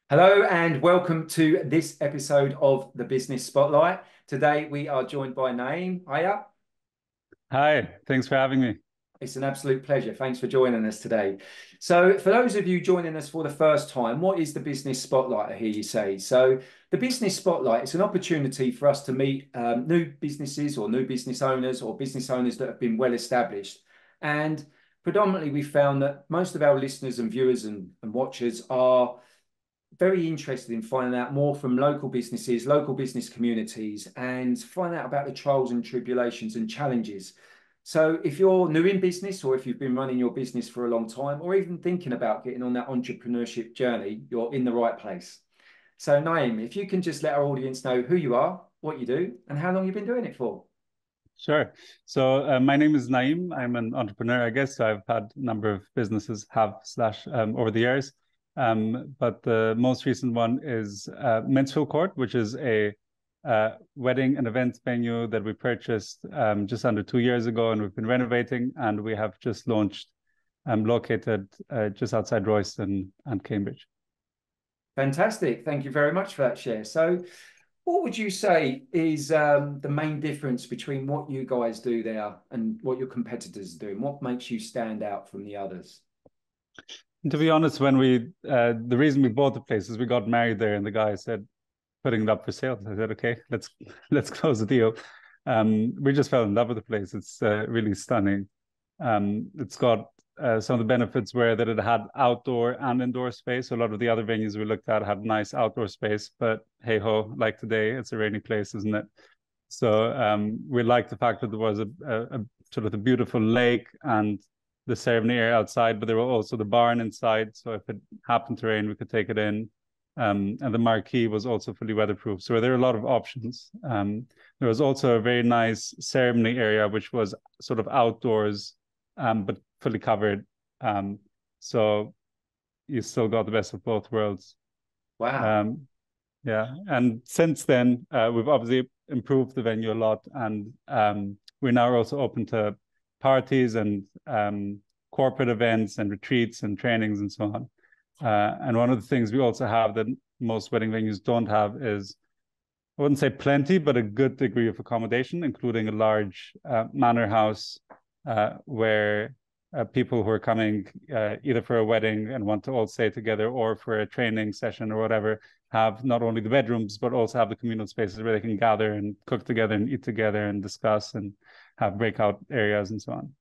Hello and welcome to this episode of the Business Spotlight. Today we are joined by Naeem. Hiya. Hi, thanks for having me. It's an absolute pleasure. Thanks for joining us today. So, for those of you joining us for the first time, what is the Business Spotlight? I hear you say. So, the Business Spotlight is an opportunity for us to meet new businesses or new business owners or business owners that have been well established. And predominantly, we found that most of our listeners and viewers and watchers are very interested in finding out more from local businesses, local business communities, and find out about the trials and tribulations and challenges. So if you're new in business or if you've been running your business for a long time or even thinking about getting on that entrepreneurship journey, you're in the right place. So Naeem, if you can just let our audience know who you are, what you do, and how long you've been doing it for. Sure. So my name is Naeem. I'm an entrepreneur, I guess. So I've had a number of businesses over the years. But the most recent one is Minstrel Court, which is a wedding and event venue that we purchased just under 2 years ago, and we've been renovating, and we have just launched, located just outside Royston and Cambridge. Fantastic. Thank you very much for that share. So what would you say is the main difference between what you guys do there and what your competitors are doing? What makes you stand out from the others? And to be honest, when the reason we bought the place is we got married there, and the guy said, putting it up for sale. I said, okay, let's close the deal. We just fell in love with the place. It's really stunning. It's got some of the benefits were that it had outdoor and indoor space. So a lot of the other venues we looked at had nice outdoor space, but hey ho, like today, it's a rainy place, isn't it? So we liked the fact that there was a sort of a beautiful lake and the ceremony area outside, but there were also the barn inside. So if it happened to rain, we could take it in. And the marquee was also fully weatherproof. So there are a lot of options. There was also a very nice ceremony area, which was sort of outdoors, but fully covered. So you still got the best of both worlds. Wow. Um, yeah. And since then, we've obviously improved the venue a lot. And we're now also open to parties and corporate events and retreats and trainings and so on. And one of the things we also have that most wedding venues don't have is, I wouldn't say plenty, but a good degree of accommodation, including a large manor house where people who are coming either for a wedding and want to all stay together or for a training session or whatever have not only the bedrooms, but also have the communal spaces where they can gather and cook together and eat together and discuss and have breakout areas and so on.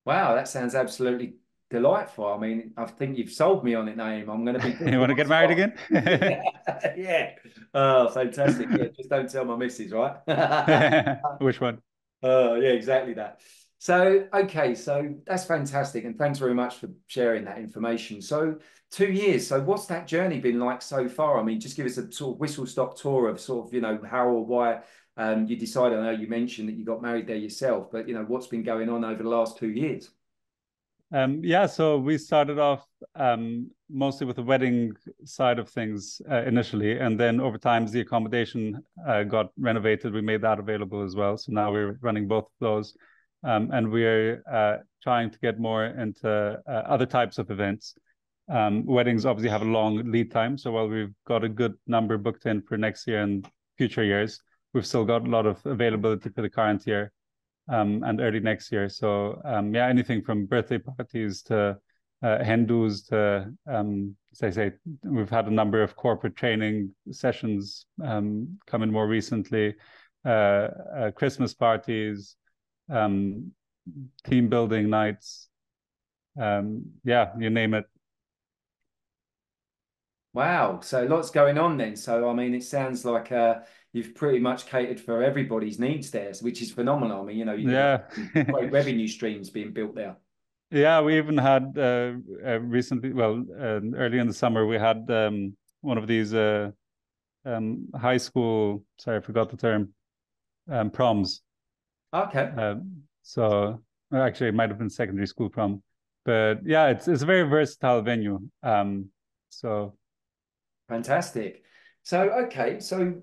Wow, that sounds absolutely delightful. I mean, I think you've sold me on it, Naeem. I'm going to be You booking want to my get married spot. again? Yeah, yeah. Oh, fantastic. Yeah, just don't tell my missus, right? Which one? Oh, yeah, exactly that. So, okay, so that's fantastic. And thanks very much for sharing that information. So, 2 years. So, what's that journey been like so far? I mean, just give us a sort of whistle stop tour of sort of, how or why you decided. I know you mentioned that you got married there yourself, but, what's been going on over the last 2 years? Yeah, so we started off mostly with the wedding side of things initially, and then over time, as the accommodation got renovated, we made that available as well. So now we're running both of those, and we're trying to get more into other types of events. Weddings obviously have a long lead time, so while we've got a good number booked in for next year and future years, we've still got a lot of availability for the current year and early next year. So yeah, anything from birthday parties to Hindus to, as I say, we've had a number of corporate training sessions come in more recently, Christmas parties, um, team building nights, yeah, you name it. Wow. So lots going on then. So I mean, it sounds like you've pretty much catered for everybody's needs there, which is phenomenal. I mean, you've got Yeah. great revenue streams being built there. Yeah, we even had recently, well, early in the summer, we had one of these high school, sorry, I forgot the term, proms. Okay. So well, actually, it might have been secondary school prom, but yeah, it's a very versatile venue. So Fantastic. So okay, so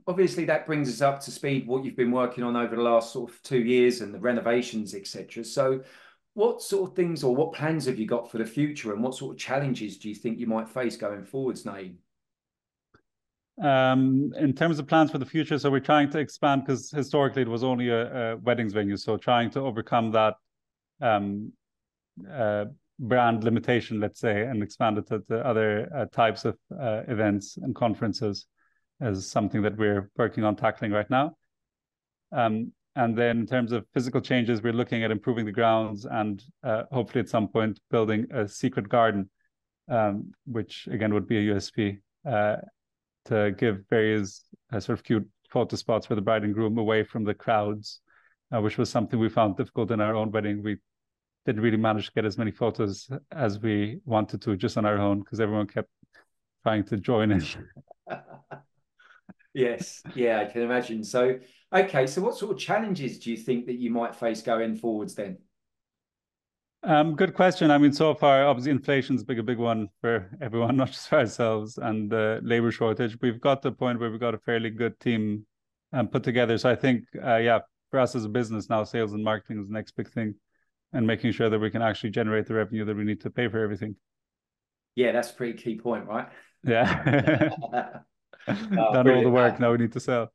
obviously that brings us up to speed what you've been working on over the last sort of 2 years and the renovations, etc. So what sort of things or what plans have you got for the future and what sort of challenges do you think you might face going forwards, Nate? In terms of plans for the future, so we're trying to expand because historically it was only a weddings venue. So trying to overcome that um, brand limitation, let's say, and expand it to other types of events and conferences is something that we're working on tackling right now. And then in terms of physical changes, we're looking at improving the grounds and hopefully at some point building a secret garden, which again would be a USP. To give various sort of cute photo spots for the bride and groom away from the crowds, which was something we found difficult in our own wedding. We didn't really manage to get as many photos as we wanted to just on our own because everyone kept trying to join in. Yes, yeah, I can imagine. So, okay, so what sort of challenges do you think that you might face going forwards then? Good question. I mean, so far, obviously, inflation's a big one for everyone, not just for ourselves, and the labor shortage. We've got to the point where we've got a fairly good team put together. So I think, yeah, for us as a business now, sales and marketing is the next big thing, and making sure that we can actually generate the revenue that we need to pay for everything. Yeah, that's a pretty key point, right? Yeah. Oh, Done all the brilliant. work. Now we need to sell.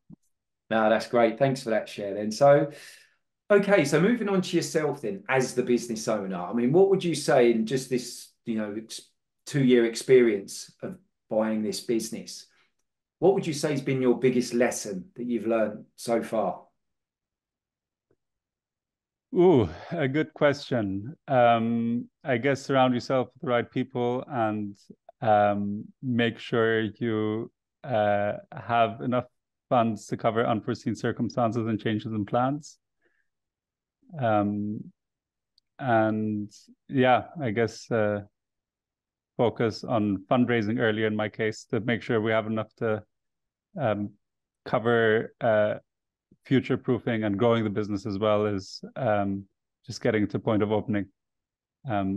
No, that's great. Thanks for that share then. So, okay, so moving on to yourself then as the business owner. I mean, what would you say in just this, 2-year experience of buying this business? What would you say has been your biggest lesson that you've learned so far? Ooh, a good question. I guess surround yourself with the right people and make sure you have enough funds to cover unforeseen circumstances and changes in plans. Um, and yeah, I guess focus on fundraising earlier in my case to make sure we have enough to cover future proofing and growing the business as well as just getting to point of opening. Yeah,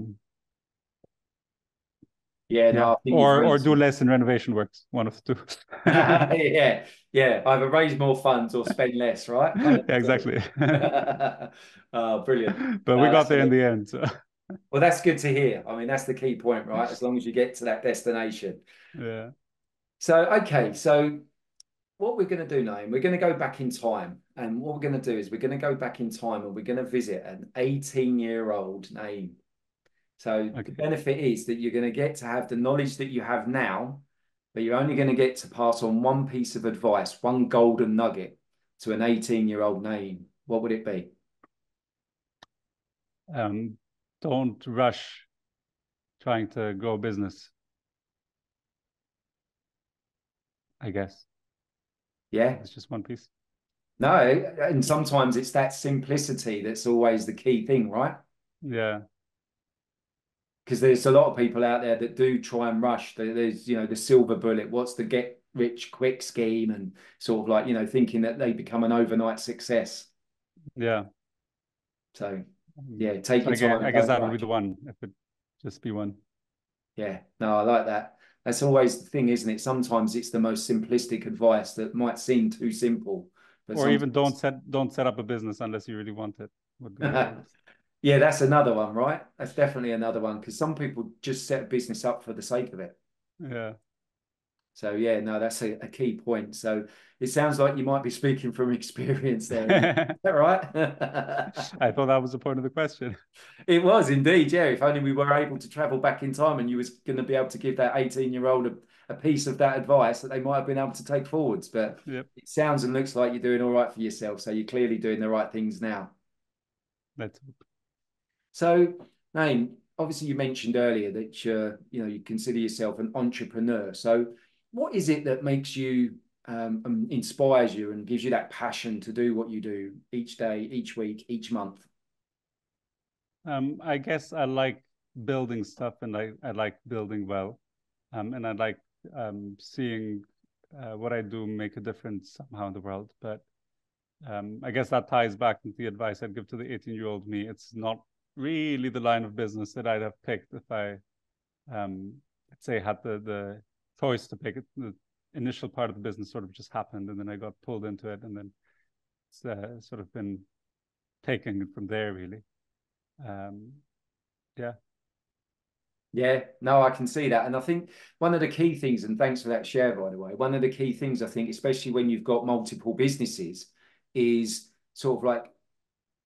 Yeah, no, I think you've or raised do less in renovation works. One of the two. yeah, yeah. Either raise more funds or spend less, right? One of Yeah, the exactly. two. Oh, brilliant. But we No, got that's there in a, the end. So. well, that's good to hear. I mean, that's the key point, right? As long as you get to that destination. Yeah. So, okay, so what we're going to do, Naeem, we're going to go back in time. And what we're going to do is we're going to go back in time and we're going to visit an 18-year-old Naeem. So the Okay. benefit is that you're going to get to have the knowledge that you have now, but you're only going to get to pass on one piece of advice, one golden nugget to an 18-year-old Naeem. What would it be? Um, don't rush trying to grow a business, I guess. Yeah. It's just one piece. No, and sometimes it's that simplicity that's always the key thing, right? Yeah. Because there's a lot of people out there that do try and rush. There's, the silver bullet. What's the get rich quick scheme? And sort of like, thinking that they become an overnight success. Yeah. So, yeah, take So your time I and guess don't that would be rush. the one if it just be one. Yeah, no, I like that. That's always the thing, isn't it? Sometimes it's the most simplistic advice that might seem too simple, but Or even sometimes, don't set up a business unless you really want it. Would be the yeah, that's another one, right? That's definitely another one because some people just set a business up for the sake of it. yeah. So yeah, no, that's a key point. So it sounds like you might be speaking from experience there. Is that right? I thought that was the point of the question. It was indeed, yeah. If only we were able to travel back in time and you was going to be able to give that 18-year-old a piece of that advice that they might have been able to take forwards. But Yep. it sounds and looks like you're doing all right for yourself. So you're clearly doing the right things now. That's So, Naim, obviously you mentioned earlier that you consider yourself an entrepreneur. So what is it that makes you inspires you and gives you that passion to do what you do each day, each week, each month? I guess I like building stuff and I like building well. And I like seeing what I do make a difference somehow in the world. But I guess that ties back into the advice I'd give to the 18-year-old me. It's not really the line of business that I'd have picked if I, let's say, had the choice to pick it. The initial part of the business sort of just happened, and then I got pulled into it, and then it's sort of been taking it from there, really. Yeah. Yeah, no, I can see that. And I think one of the key things, and thanks for that share, by the way, one of the key things I think, especially when you've got multiple businesses, is sort of like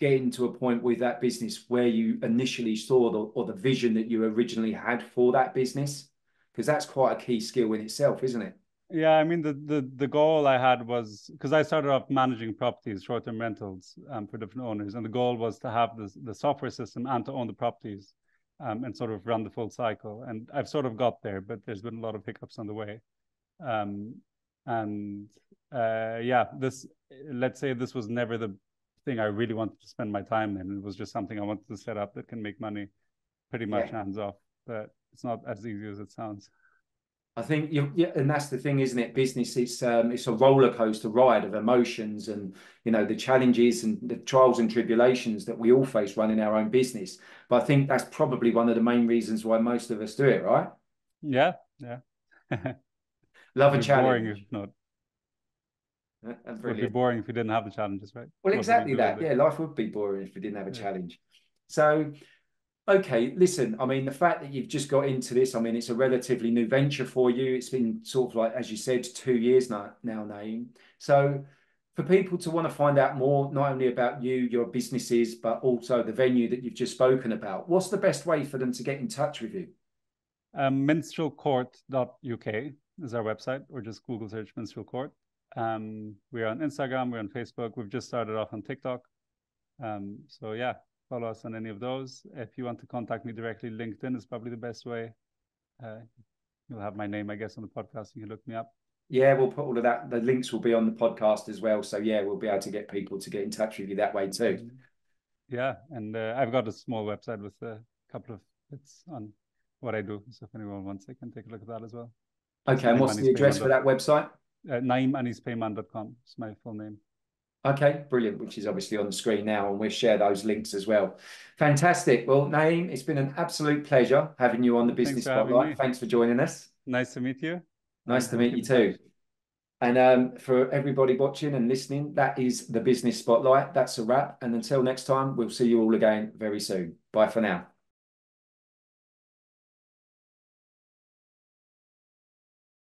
getting to a point with that business where you initially saw or the vision that you originally had for that business, because that's quite a key skill in itself, isn't it? Yeah, I mean the goal I had was because I started off managing properties, short-term rentals for different owners, and the goal was to have the software system and to own the properties, and sort of run the full cycle. And I've sort of got there, but there's been a lot of hiccups on the way. Um, and yeah, this let's say this was never the thing I really wanted to spend my time in. It was just something I wanted to set up that can make money pretty much Yeah. hands off, but it's not as easy as it sounds. I think yeah, and that's the thing, isn't it? Business, it's a roller coaster ride of emotions, and the challenges and the trials and tribulations that we all face running our own business. But I think that's probably one of the main reasons why most of us do it, right? Yeah, yeah. Love It'd a be boring if challenge. not. It would be Brilliant. boring if we didn't have the challenges, right? Well, What would we exactly do all that. day? Yeah, life would be boring if we didn't have a Yeah. challenge. So, okay, listen, I mean, the fact that you've just got into this, I mean, it's a relatively new venture for you. It's been sort of like, as you said, 2 years now, Naeem. So, for people to want to find out more, not only about you, your businesses, but also the venue that you've just spoken about, what's the best way for them to get in touch with you? Minstrelcourt.uk is our website, or just Google search Minstrel Court. We're on Instagram, we're on Facebook. We've just started off on TikTok. So yeah, follow us on any of those. If you want to contact me directly, LinkedIn is probably the best way. Uh, you'll have my name, I guess, on the podcast. You can look me up. Yeah, we'll put all of that. The links will be on the podcast as well. So yeah, we'll be able to get people to get in touch with you that way too. Yeah, and I've got a small website with a couple of bits on what I do. So if anyone wants, they can take a look at that as well. It's Okay, and what's the address for that website? NaeemAnisPayman.com is my full name. Okay, brilliant, which is obviously on the screen now, and we'll share those links as well. Fantastic. Well, Naeem, it's been an absolute pleasure having you on the Thanks Business for having Spotlight. me. Thanks for joining us. Nice to meet you. Nice to We'll meet you keep in touch. too. And for everybody watching and listening, that is the Business Spotlight. That's a wrap. And until next time, we'll see you all again very soon. Bye for now.